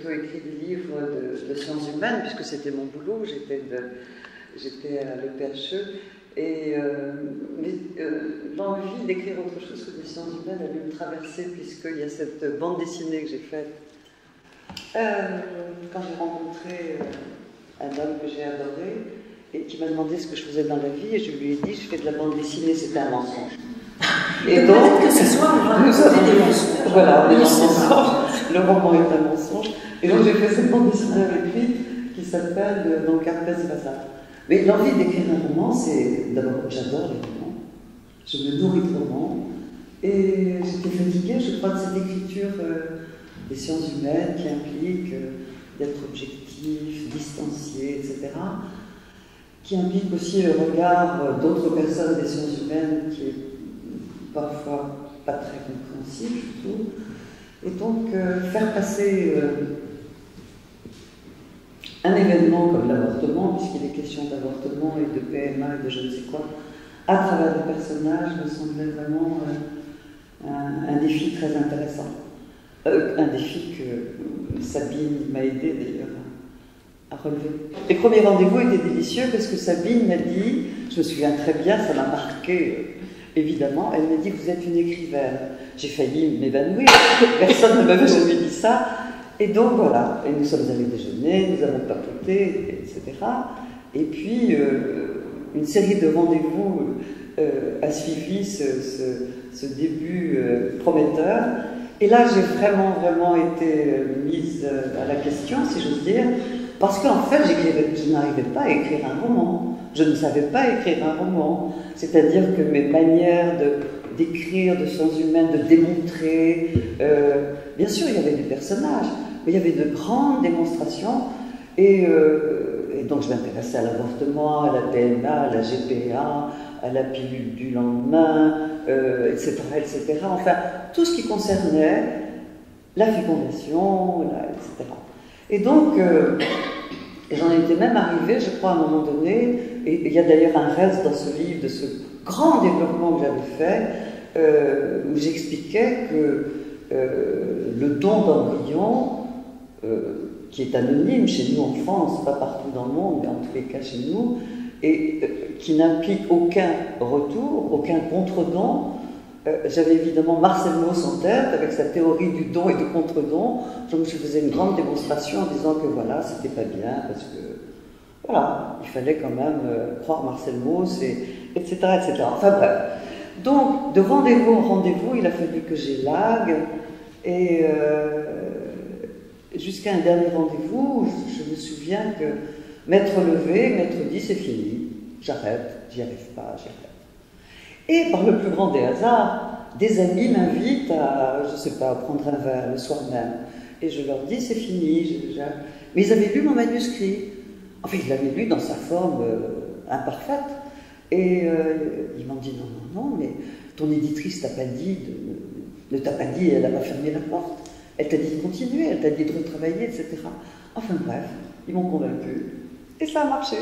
plutôt écrit des livres de sciences humaines, puisque c'était mon boulot, j'étais à l'EPHE, et l'envie d'écrire autre chose que des sciences humaines a dû me traverser, puisqu'il y a cette bande dessinée que j'ai faite. Quand j'ai rencontré un homme que j'ai adoré, et qui m'a demandé ce que je faisais dans la vie, et je lui ai dit, je fais de la bande dessinée, c'était un mensonge. Et donc, que ce soit un mensonge. Voilà, un mensonge. Le roman est un mensonge. Et donc j'ai fait cette bande dessinée avec lui qui s'appelle donc Carpes Vaza. Mais l'envie d'écrire un roman, c'est d'abord que j'adore les romans. Je me nourris de romans. Et j'étais fatiguée, je crois, de cette écriture des sciences humaines qui implique d'être objectif, distancié, etc. Qui implique aussi le regard d'autres personnes des sciences humaines qui est parfois pas très compréhensible, je trouve. Et donc, faire passer un événement comme l'avortement, puisqu'il est question d'avortement et de PMA et de je ne sais quoi, à travers des personnages, me semblait vraiment un défi très intéressant. Un défi que Sabine m'a aidé d'ailleurs à relever. Les premiers rendez-vous étaient délicieux parce que Sabine m'a dit, je me souviens très bien, ça m'a marqué évidemment, elle m'a dit vous êtes une écrivaine. J'ai failli m'évanouir, personne ne m'avait jamais dit ça. Et donc voilà, et nous sommes allés déjeuner, nous avons papoté, etc. Et puis une série de rendez-vous a suivi ce début prometteur. Et là, j'ai vraiment été mise à la question, si j'ose dire, parce qu'en fait, je n'arrivais pas à écrire un roman. Je ne savais pas écrire un roman. C'est-à-dire que mes manières d'écrire, de sciences humaines, de démontrer, bien sûr, il y avait des personnages, mais il y avait de grandes démonstrations. Et donc, je m'intéressais à l'avortement, à la PMA, à la GPA, à la pilule du lendemain, etc., etc. Enfin, tout ce qui concernait la fécondation, etc. Et donc, j'en étais même arrivée, je crois, à un moment donné, et il y a d'ailleurs un reste dans ce livre de ce grand développement que j'avais fait, où j'expliquais que le don d'embryon, qui est anonyme chez nous en France, pas partout dans le monde, mais en tous les cas chez nous, et qui n'implique aucun retour, aucun contre-don. J'avais évidemment Marcel Mauss en tête, avec sa théorie du don et du contre-don, donc je faisais une grande démonstration en disant que voilà, c'était pas bien, parce que voilà, il fallait quand même croire Marcel Mauss, etc., etc. Enfin bref. Donc, de rendez-vous en rendez-vous, il a fallu que j'élague, et jusqu'à un dernier rendez-vous, je me souviens que m'être levé, m'être dit c'est fini, j'arrête, j'y arrive pas, j'arrête. Et par le plus grand des hasards, des amis m'invitent à, je sais pas, prendre un verre le soir même. Et je leur dis c'est fini, mais ils avaient lu mon manuscrit. Enfin, ils l'avaient lu dans sa forme imparfaite. Et ils m'ont dit non, mais ton éditrice t'a pas dit, ne t'a pas dit, elle n'a pas fermé la porte. Elle t'a dit de continuer, elle t'a dit de retravailler, etc. Enfin bref, ils m'ont convaincu. Et ça a marché.